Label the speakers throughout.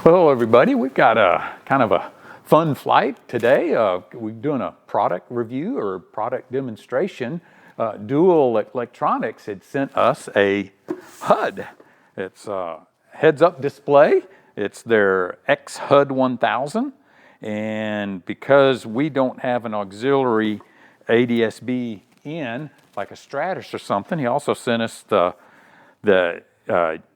Speaker 1: Hello everybody, we've got a kind of a fun flight today. We're doing a product review or product demonstration. Dual Electronics had sent us a HUD. It's a heads-up display. It's their XHUD1000, and because we don't have an auxiliary ADSB in, like a Stratus or something, he also sent us the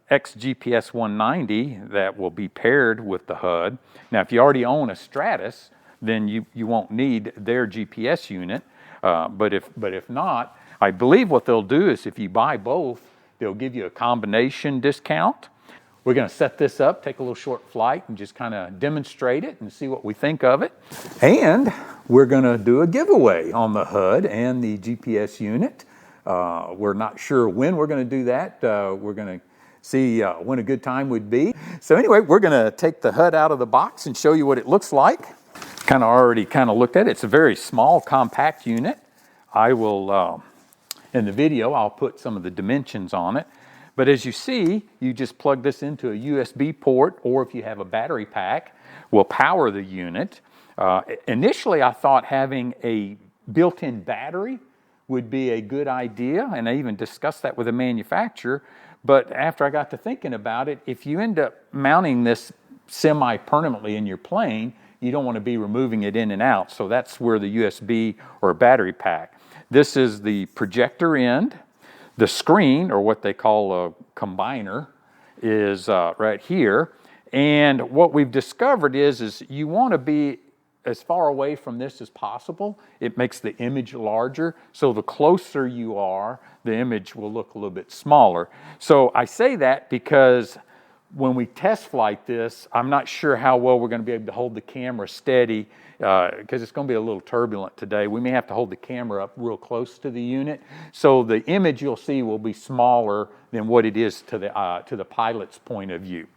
Speaker 1: XGPS190 that will be paired with the HUD. Now, if you already own a Stratus, then you won't need their GPS unit. But if not, I believe what they'll do is if you buy both, they'll give you a combination discount. We're going to set this up, take a little short flight, and just kind of demonstrate it and see what we think of it. And we're going to do a giveaway on the HUD and the GPS unit. We're not sure when we're going to do that. We're going to see when a good time would be. So anyway, we're going to take the HUD out of the box and show you what it looks like. Already looked at it. It's a very small, compact unit. I will, in the video, I'll put some of the dimensions on it. But as you see, you just plug this into a USB port, or if you have a battery pack, will power the unit. Initially, I thought having a built-in battery would be a good idea, and I even discussed that with the manufacturer. But after I got to thinking about it, if you end up mounting this semi-permanently in your plane, you don't want to be removing it in and out. So that's where the USB or battery pack. This is the projector end. The screen, or what they call a combiner, is right here. And what we've discovered is you want to be as far away from this as possible. It makes the image larger, so the closer you are, the image will look a little bit smaller. So I say that because when we test flight this, I'm not sure how well we're going to be able to hold the camera steady because it's going to be a little turbulent today. We may have to hold the camera up real close to the unit, so the image you'll see will be smaller than what it is to the pilot's point of view.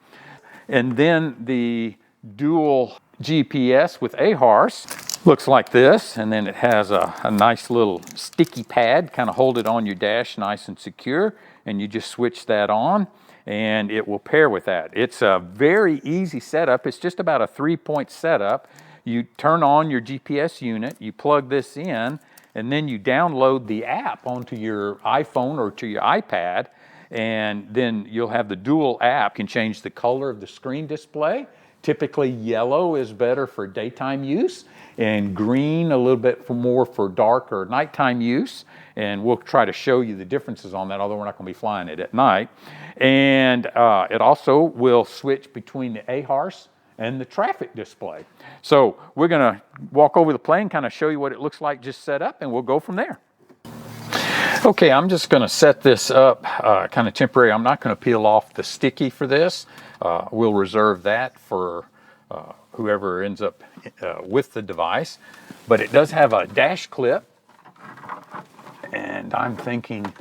Speaker 1: And then the Dual GPS with AHRS looks like this, and then it has a nice little sticky pad, kind of hold it on your dash nice and secure, and you just switch that on and it will pair with that. It's a very easy setup. It's just about a 3-point setup. You turn on your GPS unit, you plug this in, and then you download the app onto your iPhone or to your iPad, and then you'll have the Dual app. You can change the color of the screen display. Typically yellow is better for daytime use, and green a little bit more for dark or nighttime use. And we'll try to show you the differences on that, although we're not going to be flying it at night. And it also will switch between the AHRS and the traffic display. So we're going to walk over the plane, kind of show you what it looks like just set up, and we'll go from there. Okay, I'm just going to set this up kind of temporary. I'm not going to peel off the sticky for this. We'll reserve that for whoever ends up with the device. But it does have a dash clip, and I'm thinking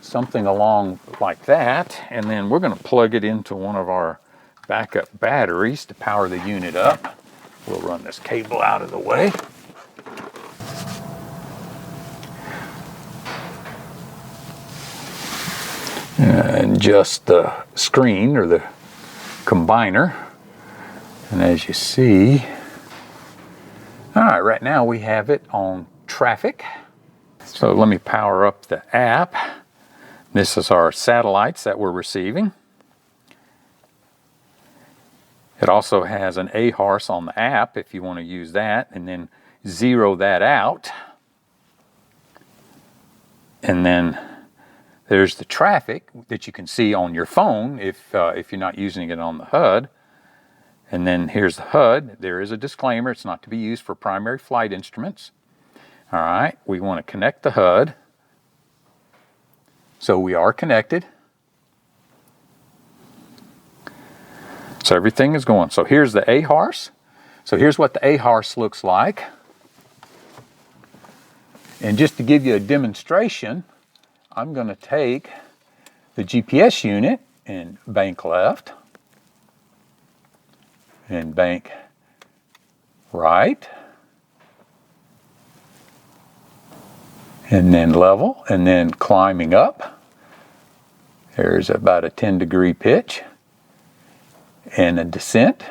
Speaker 1: something along like that. And then we're going to plug it into one of our backup batteries to power the unit up. We'll run this cable out of the way. And just the screen or the combiner. And as you see, all right, right now we have it on traffic. So let me power up the app. This is our satellites that we're receiving. It also has an AHRS on the app if you want to use that, and then zero that out. And then there's the traffic that you can see on your phone if you're not using it on the HUD. And then here's the HUD. There is a disclaimer. It's not to be used for primary flight instruments. All right, we want to connect the HUD. So we are connected. So everything is going. So here's the AHRS. So here's what the AHRS looks like. And just to give you a demonstration, I'm going to take the GPS unit and bank left and bank right and then level and then climbing up. There's about a 10-degree pitch. and a descent.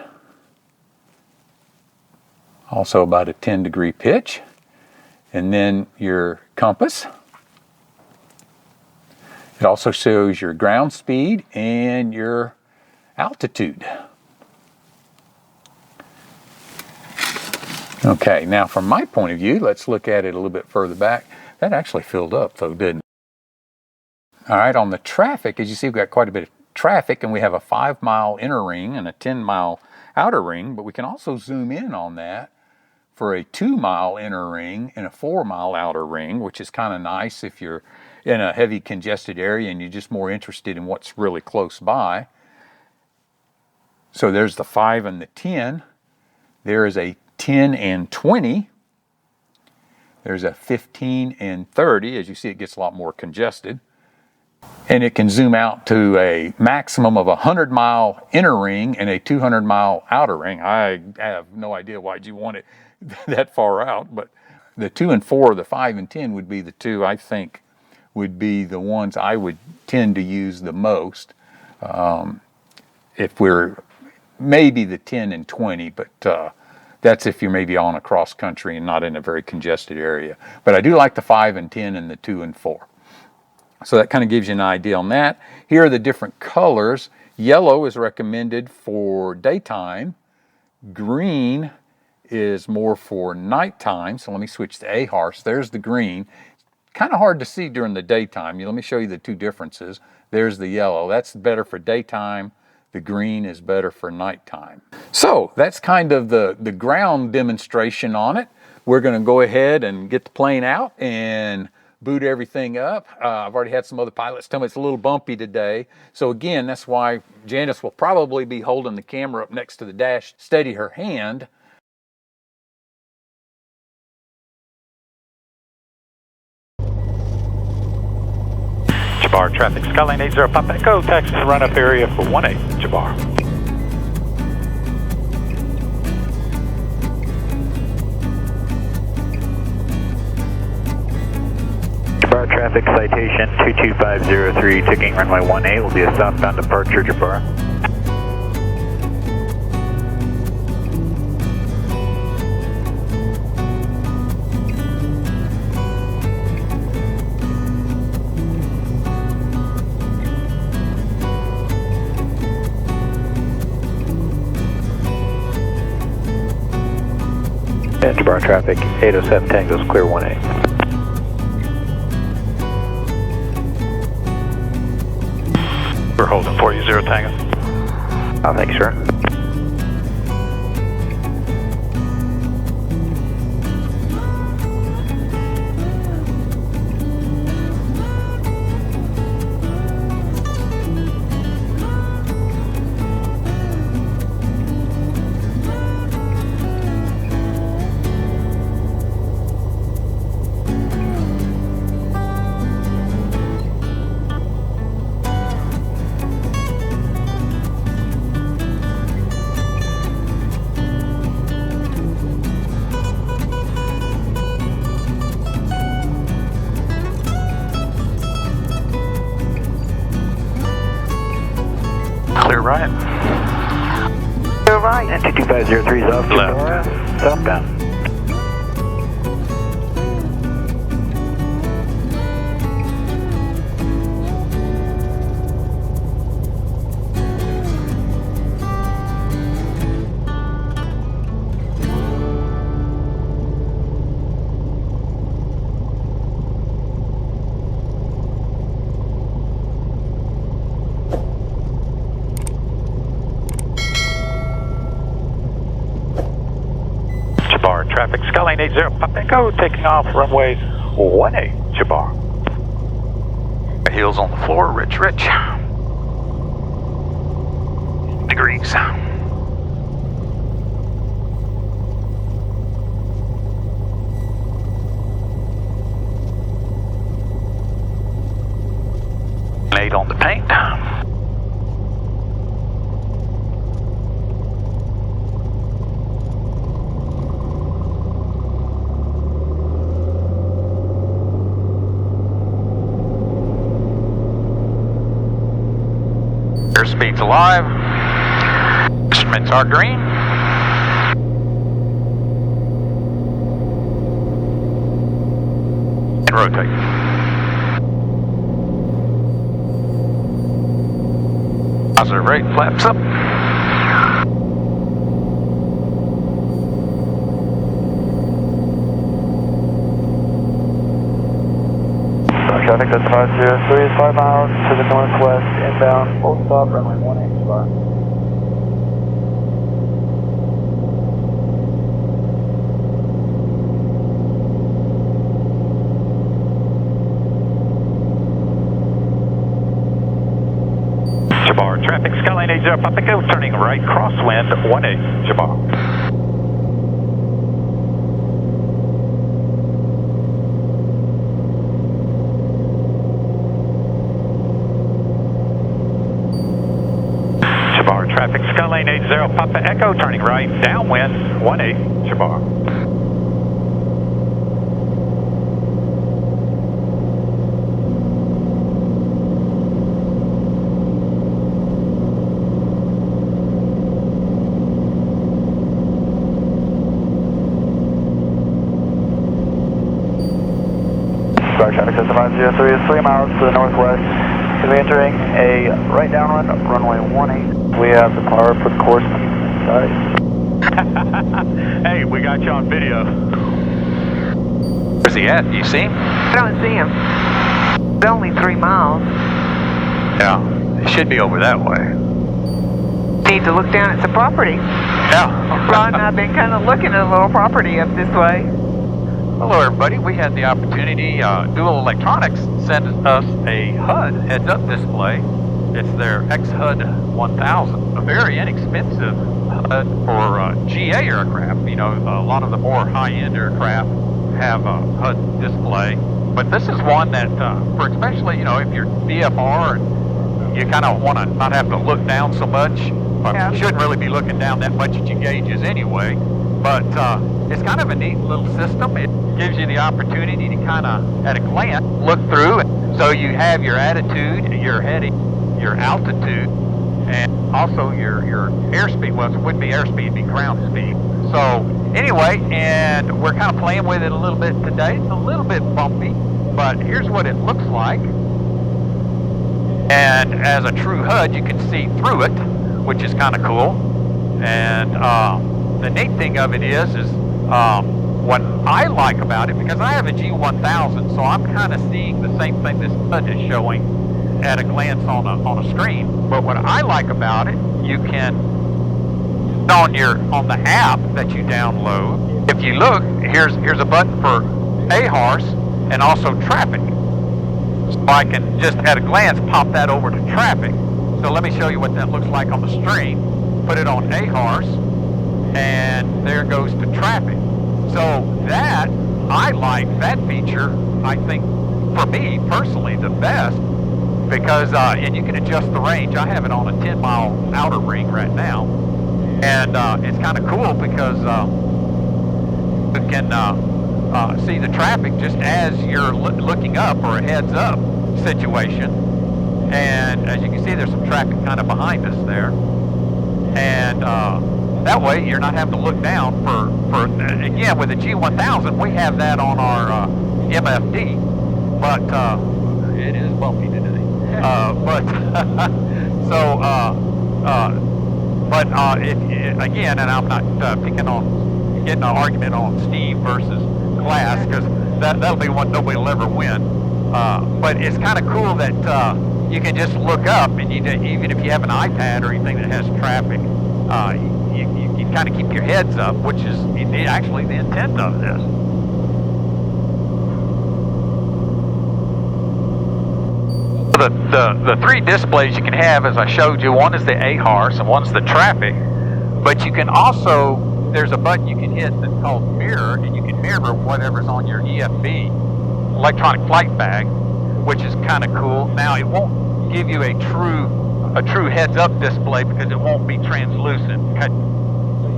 Speaker 1: Also about a 10-degree pitch. And then your compass. It also shows your ground speed and your altitude. Okay, now from my point of view, let's look at it a little bit further back. That actually filled up though, didn't it? All right, on the traffic, as you see, we've got quite a bit of traffic, and we have a 5-mile inner ring and a 10-mile outer ring, but we can also zoom in on that for a 2-mile inner ring and a 4-mile outer ring, which is kind of nice if you're in a heavy congested area and you're just more interested in what's really close by. So there's the 5 and the 10. There is a 10 and 20. There's a 15 and 30. As you see, it gets a lot more congested. And it can zoom out to a maximum of a 100-mile inner ring and a 200-mile outer ring. I have no idea why you want it that far out, but the 2 and 4, the 5 and 10 would be the two I think would be the ones I would tend to use the most. If we're maybe the 10 and 20, but that's if you're maybe on a cross country and not in a very congested area. But I do like the 5 and 10 and the 2 and 4. So that kind of gives you an idea on that. Here are the different colors. Yellow is recommended for daytime. Green is more for nighttime. So let me switch to AHRS. There's the green. Kind of hard to see during the daytime. Let me show you the two differences. There's the yellow. That's better for daytime. The green is better for nighttime. So that's kind of the ground demonstration on it. We're going to go ahead and get the plane out and boot everything up. I've already had some other pilots tell me it's a little bumpy today. So again, that's why Janis will probably be holding the camera up next to the dash, steady her hand.
Speaker 2: Jabbar traffic, Skyline 80 Papa Echo, taxi to run up area for 18, Jabbar. Jabbar traffic, citation 22503, taking runway 18 will be a southbound departure, Jabbar. And Jabbar traffic, 807 Tango's clear 18. We're holding for you, 0 Tango. Oh, thank you, sir. Clear right. Clear right. And 22503 is off to Parr, southbound. Jabbar traffic, Skyline 80 Papa Echo, taking off runway 18, Jabbar. Heels on the floor, rich. Degrees. Eight on the paint. Airspeed's alive. Instruments are green. And rotate. Positive rate, flaps up.
Speaker 3: Traffic, that's 503, 5 miles to the northwest, inbound, full stop, runway 18 bar.
Speaker 2: Jabbar, traffic, Skyline 80 Papa Echo, turning right, crosswind, 18, Jabbar. Traffic, Skyline 80 Papa Echo, turning right, downwind, 18, Jabbar.
Speaker 3: Star traffic, that's 503 is 3 miles to the northwest. We'll be entering a right downwind, runway 18. We have the Parr for the course inside.
Speaker 2: Hey, we got you on video. Where's he at? Do you see him?
Speaker 4: I don't see him. It's only 3 miles.
Speaker 2: Yeah, he should be over that way.
Speaker 4: Need to look down at the property.
Speaker 2: Yeah.
Speaker 4: Ron and I've been kind of looking at a little property up this way.
Speaker 1: Hello everybody, we had the opportunity, Dual Electronics sent us a HUD heads-up display. It's their XHUD1000, a very inexpensive HUD for GA aircraft. You know, a lot of the more high-end aircraft have a HUD display, but this is one that, for especially, you know, if you're VFR and you kind of want to not have to look down so much,
Speaker 4: Yeah.
Speaker 1: you shouldn't really be looking down that much at your gauges anyway, but it's kind of a neat little system. It gives you the opportunity to kind of, at a glance, look through it. So you have your attitude, your heading, your altitude, and also your airspeed. Well, it wouldn't be airspeed, it'd be ground speed. So anyway, and we're kind of playing with it a little bit today. It's a little bit bumpy, but here's what it looks like. And as a true HUD, you can see through it, which is kind of cool. And the neat thing of it is what I like about it, because I have a G1000, so I'm kind of seeing the same thing this HUD is showing at a glance on a screen. But what I like about it, you can on the app that you download. If you look, here's a button for AHRS and also traffic. So I can just at a glance pop that over to traffic. So let me show you what that looks like on the screen. Put it on AHRS, and there goes to traffic. So that, I like that feature, I think, for me personally, the best, because, and you can adjust the range. I have it on a 10-mile outer ring right now, and it's kind of cool because you can see the traffic just as you're looking up, or a heads up situation. And as you can see, there's some traffic kind of behind us there, and that way you're not having to look down for again, with the G1000, we have that on our MFD, but it is bumpy today. Again, and I'm not getting an argument on Steve versus Glass, because that'll be one nobody will ever win. But it's kind of cool that you can just look up, and even if you have an iPad or anything that has traffic, you kind of keep your heads up, which is actually the intent of this. The three displays you can have, as I showed you, one is the AHRS and one's the traffic, but you can also, there's a button you can hit that's called mirror, and you can mirror whatever's on your EFB, electronic flight bag, which is kind of cool. Now, it won't give you a true heads-up display because it won't be translucent.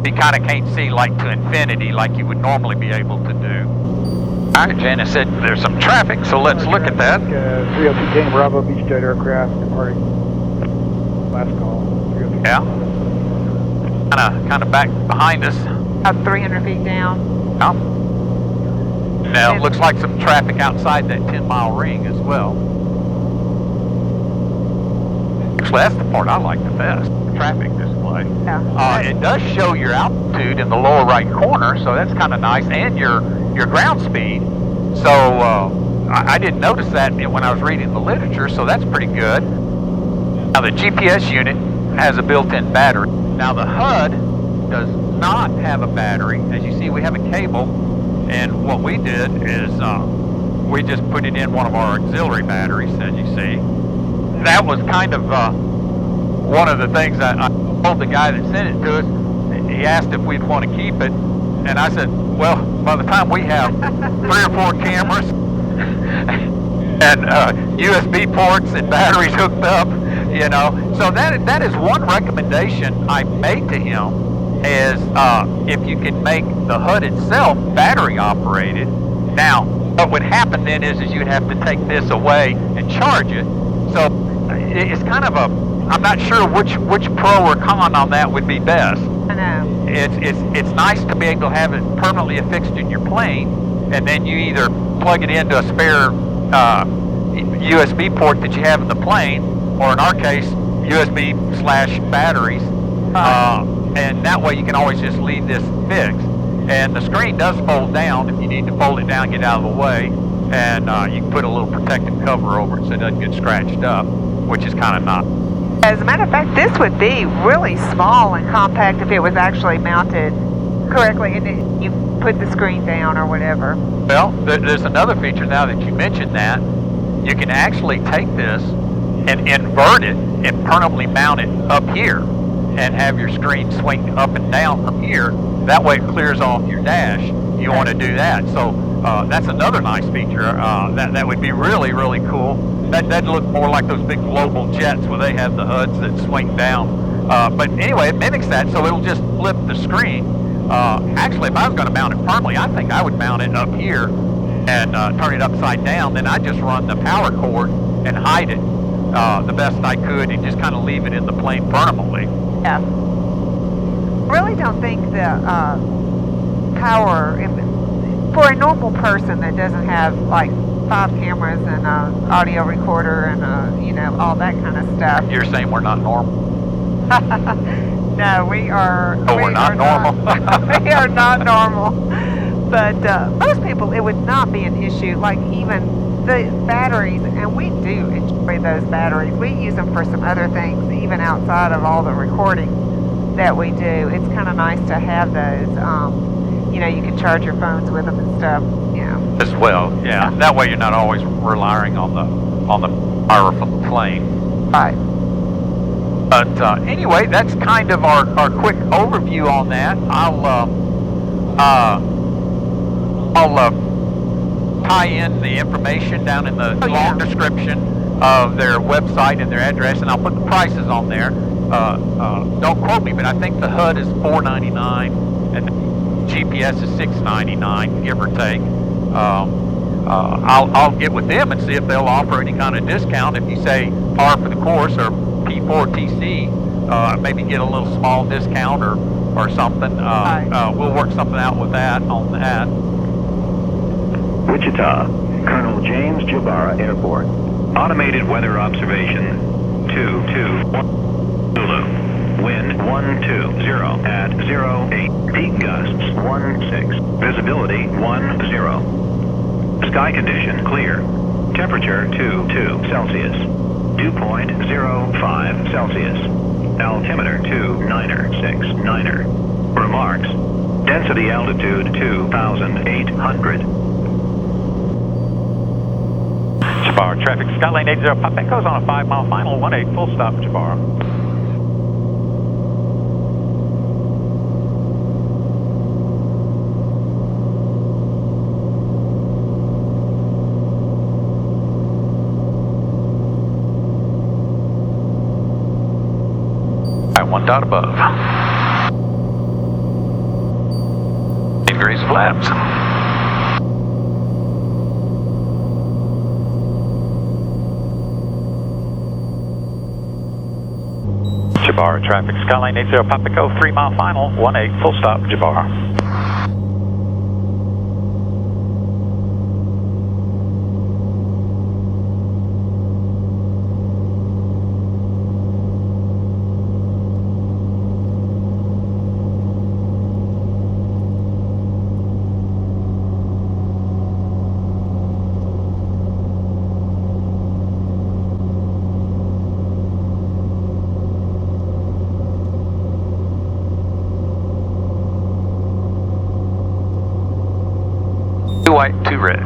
Speaker 1: You kind of can't see like to infinity like you would normally be able to do. All right, Janis said there's some traffic, so let's look at that.
Speaker 3: 302 Tango Bravo, Beach Jet aircraft departing. Last call. 302.
Speaker 1: Yeah.
Speaker 2: kind of back behind us.
Speaker 4: About 300 feet down.
Speaker 2: Now, it looks like some traffic outside that 10-mile ring as well. Actually, that's the part I like the best, the traffic display.
Speaker 4: Yeah.
Speaker 2: It does show your altitude in the lower right corner, so that's kind of nice, and your ground speed. So I didn't notice that when I was reading the literature, so that's pretty good. Now, the GPS unit has a built-in battery. Now, the HUD does not have a battery. As you see, we have a cable. And what we did is we just put it in one of our auxiliary batteries, as you see. That was kind of one of the things I told the guy that sent it to us. He asked if we'd want to keep it. And I said, well, by the time we have 3 or 4 cameras and USB ports and batteries hooked up, you know. So that is one recommendation I made to him. Is if you can make the HUD itself battery operated. Now, what would happen then is you'd have to take this away and charge it. So it's kind of I'm not sure which pro or con on that would be best.
Speaker 4: I know.
Speaker 2: It's nice to be able to have it permanently affixed in your plane, and then you either plug it into a spare USB port that you have in the plane, or in our case, USB/batteries. And that way you can always just leave this fixed. And the screen does fold down if you need to fold it down, get out of the way. And you can put a little protective cover over it so it doesn't get scratched up, which is kind of nice.
Speaker 4: As a matter of fact, this would be really small and compact if it was actually mounted correctly and you put the screen down or whatever.
Speaker 2: Well, there's another feature now that you mentioned that. You can actually take this and invert it and permanently mount it up here and have your screen swing up and down from here. That way it clears off your dash. You want to do that. So that's another nice feature. That would be really, really cool. That'd look more like those big global jets where they have the HUDs that swing down. But anyway, it mimics that, so it'll just flip the screen. Actually, if I was going to mount it firmly, I think I would mount it up here and turn it upside down. Then I'd just run the power cord and hide it the best I could and just kind of leave it in the plane permanently.
Speaker 4: Yeah. Really don't think the power, for a normal person that doesn't have like 5 cameras and an audio recorder and you know, all that kind of stuff.
Speaker 2: You're saying we're not normal?
Speaker 4: No, we are.
Speaker 2: Oh, we're not normal.
Speaker 4: We are not normal. But most people, it would not be an issue. Like even the batteries, and we do enjoy those batteries. We use them for some other things, even outside of all the recording that we do. It's kind of nice to have those. You know, you can charge your phones with them and stuff. Yeah.
Speaker 2: As well, yeah. That way you're not always relying on the power from the plane.
Speaker 4: Right.
Speaker 2: But anyway, that's kind of our quick overview on that. I'll tie in the information down in the long description of their website and their address, and I'll put the prices on there. Don't quote me, but I think the HUD is $499 and the GPS is $699, give or take. I'll get with them and see if they'll offer any kind of discount. If you say Parr for the course or P4TC, maybe get a little small discount or something. We'll work something out with that on that.
Speaker 5: Wichita, Colonel James Jabara Airport. Automated weather observation 221 Zulu. Wind 120 at 08. Peak gusts 16. Visibility 10. Sky condition clear. Temperature 22 Celsius. Dew point 05 Celsius. Altimeter 2969er. Remarks. Density altitude 2,800.
Speaker 2: Jabara traffic, Skylane 80 Pop Echo's on a 5-mile final, 18 full stop, Jabara. Alright, 1 dot above. 8 degrees flaps.
Speaker 6: Jabbar, traffic, Skyline 80 Papa Echo, 3 mile final, 18, full stop, Jabbar.
Speaker 2: Two white, two red.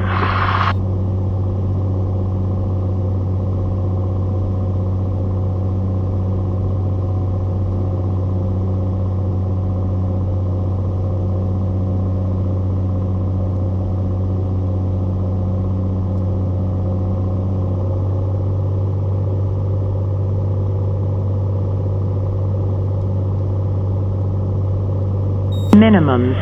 Speaker 7: Minimums.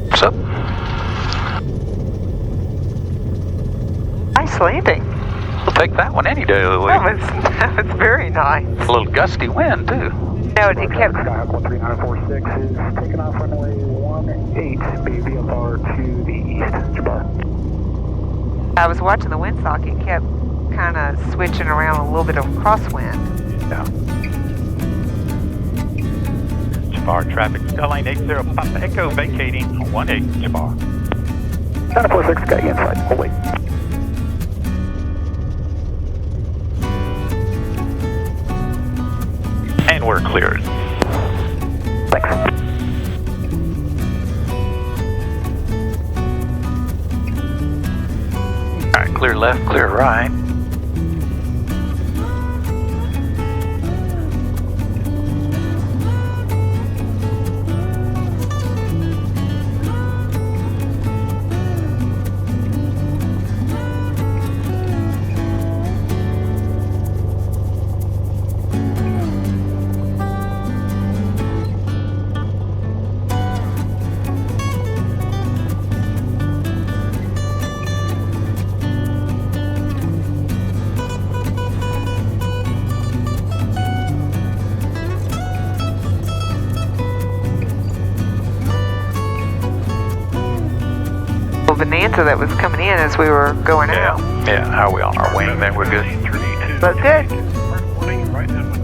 Speaker 2: What's up?
Speaker 4: Nice landing.
Speaker 2: We'll take that one any day of the week.
Speaker 4: That was very nice.
Speaker 2: A little gusty wind, too.
Speaker 4: No, it kept.
Speaker 3: Skyhawk 13946 is taking off runway 18, BVFR to the east, Jabbar.
Speaker 4: I was watching the windsock. It kept kind of switching around a little bit of crosswind.
Speaker 6: Yeah. Jabbar, traffic, Skyline 80 Papa Echo, vacating, 18, Jabbar.
Speaker 3: 946, got you inside. We'll wait.
Speaker 6: And we're cleared.
Speaker 3: Thanks.
Speaker 2: All right, clear left, clear right.
Speaker 4: Bonanza that was coming in as we were going out.
Speaker 2: Yeah, how are we on our wing there? We're good.
Speaker 4: But good.
Speaker 3: Right now.